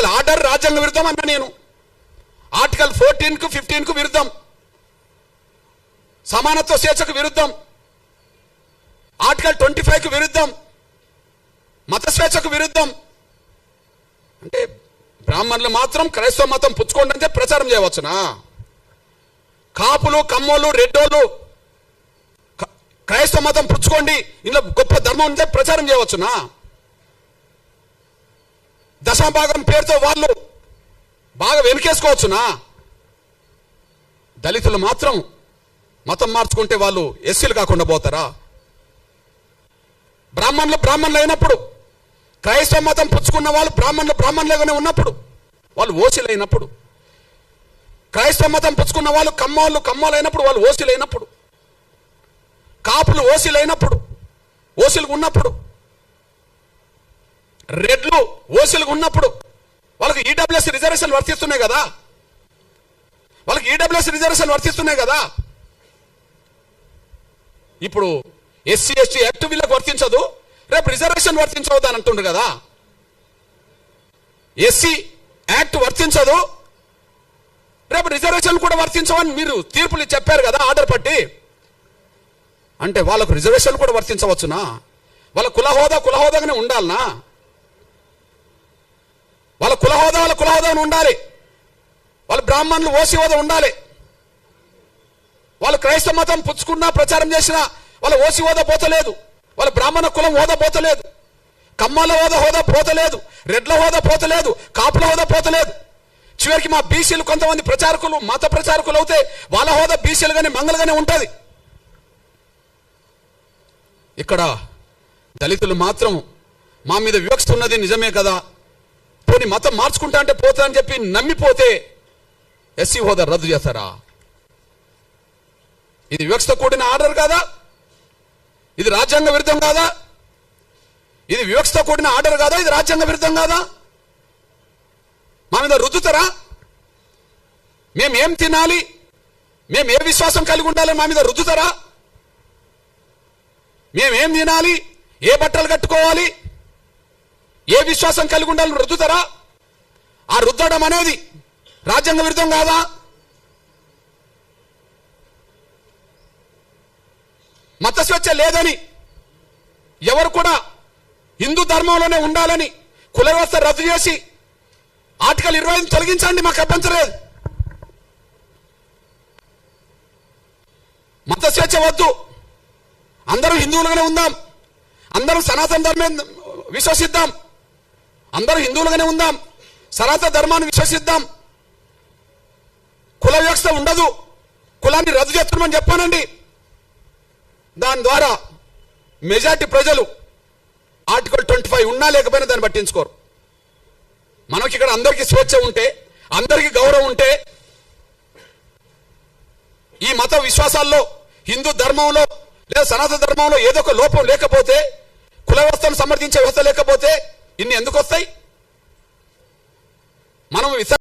అసలు ఆర్డర్ రాజ్యాంగ విరుద్ధం అన్నా నేను. ఆర్టికల్ 14కు 15కు విరుద్ధం, సమానత్వ స్వేచ్ఛకు విరుద్ధం, ఆర్టికల్ 25కు విరుద్ధం, మత స్వేచ్ఛకు విరుద్ధం. అంటే బ్రాహ్మణులు మాత్రం క్రైస్తవ మతం పుచ్చుకోండి అంటే ప్రచారం చేయవచ్చునా? కాపులు, కమ్మోళ్ళు, రెడ్డోళ్ళు క్రైస్తవ మతం పుచ్చుకోండి, ఇందులో గొప్ప ధర్మం ఉంటే ప్రచారం చేయవచ్చునా? దశమభాగం పేరుతో వాళ్ళు బాగా వెనుకేసుకోవచ్చునా? దళితులు మాత్రం మతం మార్చుకుంటే వాళ్ళు ఎస్సీలు కాకుండా పోతారా? బ్రాహ్మణులు అయినప్పుడు, క్రైస్తవ మతం పుచ్చుకున్న వాళ్ళు బ్రాహ్మణులుగానే ఉన్నప్పుడు వాళ్ళు ఓసీలు అయినప్పుడు, క్రైస్తవ మతం పుచ్చుకున్న వాళ్ళు కమ్మోళ్ళు అయినప్పుడు వాళ్ళు ఓసీలు అయినప్పుడు, కాపులు ఓసీలు అయినప్పుడు, ఓసీలుగా ఉన్నప్పుడు, రెడ్లు ఓసీలుగా ఉన్నప్పుడు వాళ్ళకి ఈడబ్ల్యూఎస్ రిజర్వేషన్ వర్తిస్తున్నాయి కదా, ఇప్పుడు ఎస్సీ ఎస్టీ యాక్ట్ వీళ్ళకి వర్తించదు, రేపు రిజర్వేషన్ వర్తించవద్దు అని అంటుండ్రు కదా. ఎస్సీ యాక్ట్ వర్తించదు, రేపు రిజర్వేషన్ కూడా వర్తించవని మీరు తీర్పులు చెప్పారు కదా ఆర్డర్ పట్టి. అంటే వాళ్ళకు రిజర్వేషన్ కూడా వర్తించవచ్చునా? వాళ్ళ కులహోదాగానే ఉండాలనా? వాళ్ళ కులహోదాను ఉండాలి. వాళ్ళ బ్రాహ్మణులు ఓసీ హోదా ఉండాలి. వాళ్ళు క్రైస్తవ మతం పుచ్చుకున్నా ప్రచారం చేసినా వాళ్ళ ఓసీ హోదా పోతలేదు, వాళ్ళ బ్రాహ్మణ కులం హోదా పోతలేదు, కమ్మల హోదా పోతలేదు, రెడ్ల హోదా పోతలేదు, కాపుల హోదా పోతలేదు. చివరికి మా బీసీలు కొంతమంది ప్రచారకులు, మత ప్రచారకులు అవుతే వాళ్ళ హోదా బీసీలుగానే మంగళగానే ఉంటుంది. ఇక్కడ దళితులు మాత్రం మా మీద వివక్ష ఉన్నది నిజమే కదా, పోనీ మతం మార్చుకుంటా అంటే పోతా అని చెప్పి నమ్మిపోతే ఎస్సీ హోదా రద్దు చేస్తారా? ఇది వివక్షతో కూడిన ఆర్డర్ కాదా? ఇది రాజ్యాంగ విరుద్ధం కాదా? ఇది వివక్షతో కూడిన ఆర్డర్ కాదా? ఇది రాజ్యాంగ విరుద్ధం కాదా? మా మీద రుద్దుతారా? మేమేం తినాలి, మేము ఏ విశ్వాసం కలిగి ఉండాలని మా మీద రుద్దుతారా? మేమేం తినాలి, ఏ బట్టలు కట్టుకోవాలి, ఏ విశ్వాసం కలిగి ఉండాలని రుద్దుతారా? ఆ రుద్దడం అనేది రాజ్యాంగ విరుద్ధం కాదా? మత స్వేచ్ఛ లేదని, ఎవరు కూడా హిందూ ధర్మంలోనే ఉండాలని కుల వ్యవస్థ రద్దు చేసి ఆర్టికల్ 25 తొలగించండి, మాకు అభ్యంతరం లేదు. మత స్వేచ్ఛ వద్దు, అందరూ హిందువులుగానే ఉందాం, అందరూ సనాతన ధర్మం విశ్వసిద్దాం, అందరూ హిందువులుగానే ఉందాం, సనాతన ధర్మాన్ని విశ్వసిద్దాం. కుల వ్యవస్థ ఉండదు, కులాన్ని రద్దు చేస్తున్నామని చెప్పానండి. దాని ద్వారా మెజార్టీ ప్రజలు ఆర్టికల్ 25 ఉన్నా లేకపోయినా దాన్ని పట్టించుకోరు. మనకి ఇక్కడ అందరికీ స్వేచ్ఛ ఉంటే, అందరికీ గౌరవం ఉంటే, ఈ మత విశ్వాసాల్లో, హిందూ ధర్మంలో లేదా సనాతన ధర్మంలో ఏదో ఒక లోపం లేకపోతే, కుల వ్యవస్థను సమర్థించే వ్యవస్థ లేకపోతే ఇన్ని ఎందుకు వస్తాయి? మనం